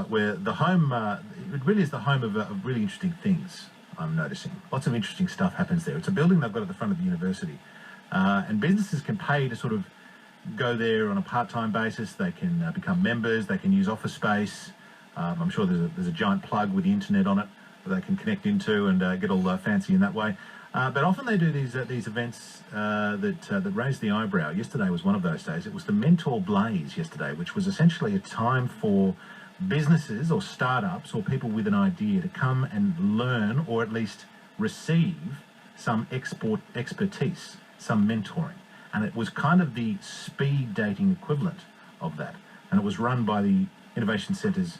where the home, it really is the home of really interesting things, I'm noticing. Lots of interesting stuff happens there. It's a building they've got at the front of the university. And businesses can pay to sort of go there on a part-time basis. They can become members. They can use office space. I'm sure there's a giant plug with the internet on it that they can connect into and get all fancy in that way. But often they do these events that raise the eyebrow. Yesterday was one of those days. It was the Mentor Blaze yesterday, which was essentially a time for businesses or startups or people with an idea to come and learn, or at least receive, some expertise, some mentoring. And it was kind of the speed dating equivalent of that. And it was run by the Innovation Centre's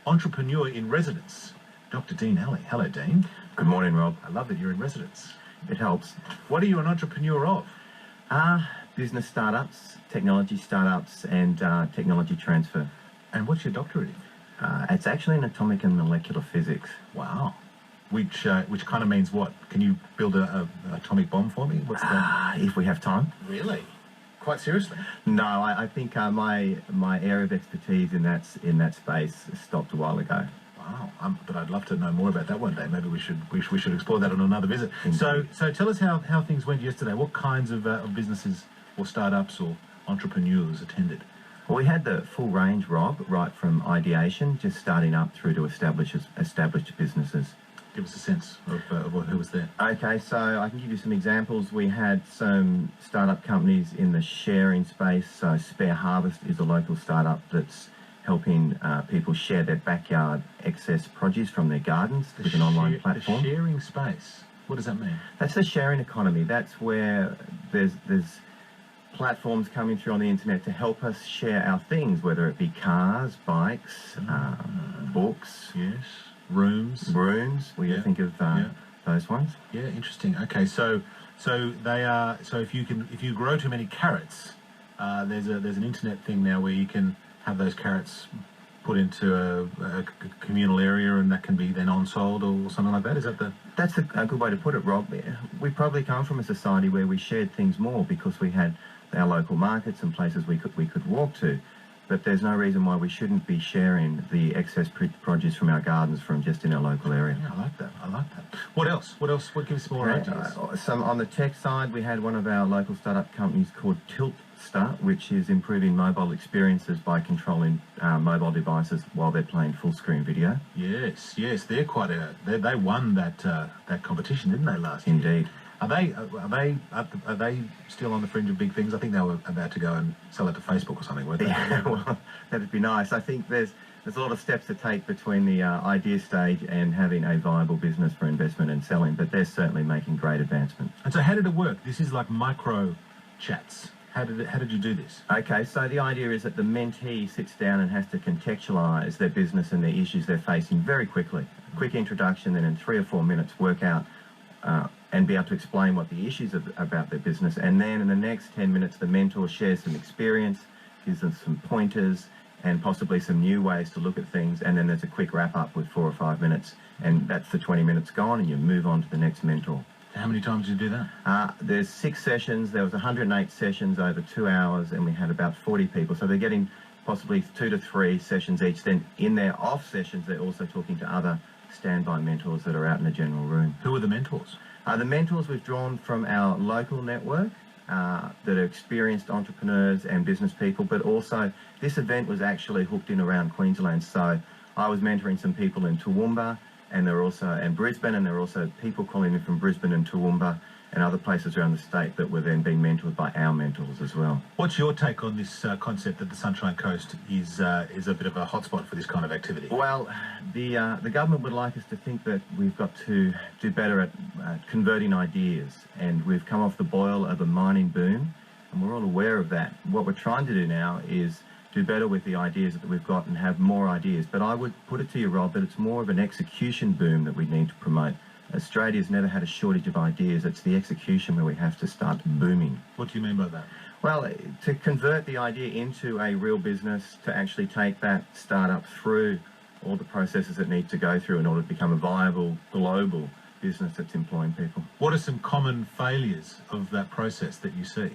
entrepreneur in residence, Dr. Dean Alley. Hello, Dean. Good morning, Rob. I love that you're in residence. It helps. What are you an entrepreneur of? Business startups, technology startups, and technology transfer. And what's your doctorate in? It's actually in atomic and molecular physics. Wow. Which kind of means what? Can you build an atomic bomb for me? What's that? If we have time. Really? Quite seriously? No, I think my area of expertise in that space stopped a while ago. Wow, but I'd love to know more about that one day. Maybe we should explore that on another visit. So tell us how things went yesterday. What kinds of businesses or startups or entrepreneurs attended? Well, we had the full range, Rob, right from ideation, just starting up through to established businesses. Give us a sense of who was there. Okay, so I can give you some examples. We had some startup companies in the sharing space. So Spare Harvest is a local startup that's helping people share their backyard excess produce from their gardens with an online platform. The sharing space, what does that mean? That's the sharing economy. That's where there's platforms coming through on the internet to help us share our things, whether it be cars, bikes, books. Yes. Rooms. Will you think of those ones? Yeah, interesting. Okay, so they are. So if you grow too many carrots, there's an internet thing now where you can have those carrots put into a communal area, and that can be then on-sold or something like that. Is that the? That's a good way to put it, Rob. We probably come from a society where we shared things more because we had our local markets and places we could walk to. But there's no reason why we shouldn't be sharing the excess produce from our gardens from just in our local area. Yeah, I like that. What else? What gives more ideas? On the tech side, we had one of our local startup companies called Tiltster, which is improving mobile experiences by controlling mobile devices while they're playing full screen video. Yes, they're they won that competition, didn't they, last year? Indeed. Are they still on the fringe of big things? I think they were about to go and sell it to Facebook or something, weren't they? Yeah, well, that'd be nice. I think there's a lot of steps to take between the idea stage and having a viable business for investment and selling, but they're certainly making great advancement. And so how did it work? This is like micro chats. How did you do this? Okay, so the idea is that the mentee sits down and has to contextualise their business and the issues they're facing very quickly. A quick introduction, then in 3 or 4 minutes work out and be able to explain what the issues are about their business. And then in the next 10 minutes, the mentor shares some experience, gives them some pointers, and possibly some new ways to look at things. And then there's a quick wrap up with 4 or 5 minutes, and that's the 20 minutes gone, and you move on to the next mentor. How many times did you do that? There's 6 sessions. There was 108 sessions over 2 hours, and we had about 40 people. So they're getting possibly 2 to 3 sessions each. Then in their off sessions, they're also talking to other standby mentors that are out in the general room. Who are the mentors? The mentors we've drawn from our local network that are experienced entrepreneurs and business people, but also this event was actually hooked in around Queensland. So I was mentoring some people in Toowoomba and Brisbane, and there are also people calling in from Brisbane and Toowoomba and other places around the state that were then being mentored by our mentors as well. What's your take on this concept that the Sunshine Coast is a bit of a hotspot for this kind of activity? Well, the government would like us to think that we've got to do better at converting ideas, and we've come off the boil of a mining boom, and we're all aware of that. What we're trying to do now is do better with the ideas that we've got and have more ideas. But I would put it to you, Rob, that it's more of an execution boom that we need to promote. Australia's never had a shortage of ideas. It's the execution where we have to start booming. What do you mean by that? Well, to convert the idea into a real business, to actually take that startup through all the processes it needs to go through in order to become a viable global business that's employing people. What are some common failures of that process that you see?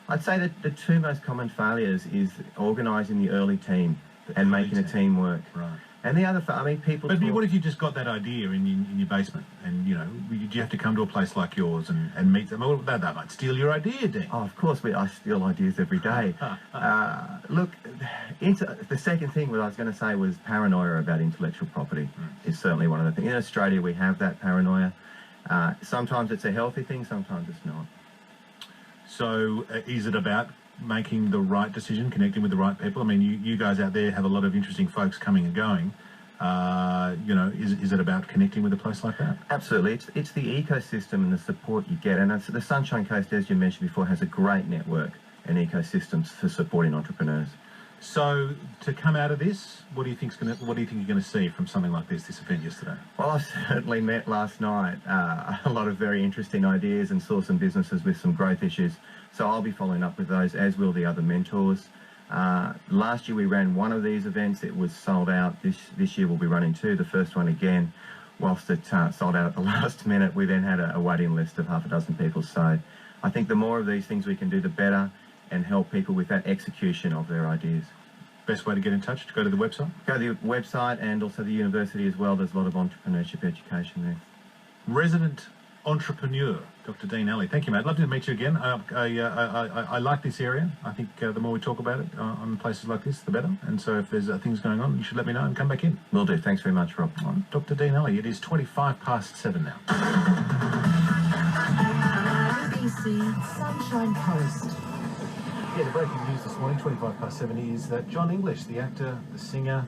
I'd say that the 2 most common failures is organising the early team and making a team work. Right. And the other, people. But talk, what if you just got that idea in your basement, and do you have to come to a place like yours and meet them? Well, they might steal your idea, Dean. Oh, of course, I steal ideas every day. Look, the second thing that I was going to say was paranoia about intellectual property is certainly one of the things. In Australia, we have that paranoia. Sometimes it's a healthy thing, sometimes it's not. So is it about making the right decision, connecting with the right people? I mean, you guys out there have a lot of interesting folks coming and going. Is it about connecting with a place like that? Absolutely. It's the ecosystem and the support you get. And the Sunshine Coast, as you mentioned before, has a great network and ecosystems for supporting entrepreneurs. So to come out of this, what do you think you're going to see from something like this event yesterday? Well, I certainly met last night a lot of very interesting ideas and saw some businesses with some growth issues. So I'll be following up with those, as will the other mentors. Last year we ran one of these events. It was sold out. This year we'll be running two. The first one again, whilst it sold out at the last minute, we then had a waiting list of half a dozen people. So I think the more of these things we can do, the better, and help people with that execution of their ideas. Best way to get in touch, to go to the website? Go to the website and also the university as well. There's a lot of entrepreneurship education there. Resident entrepreneur, Dr. Dean Alley. Thank you, mate. Love to meet you again. I like this area. I think the more we talk about it on places like this, the better. And so if there's things going on, you should let me know and come back in. Will do. Thanks very much, Rob. Dr. Dean Alley, it is 7:25 now. ABC Sunshine Coast. Yeah, the breaking news this morning, 7:25 is that John English, the actor, the singer,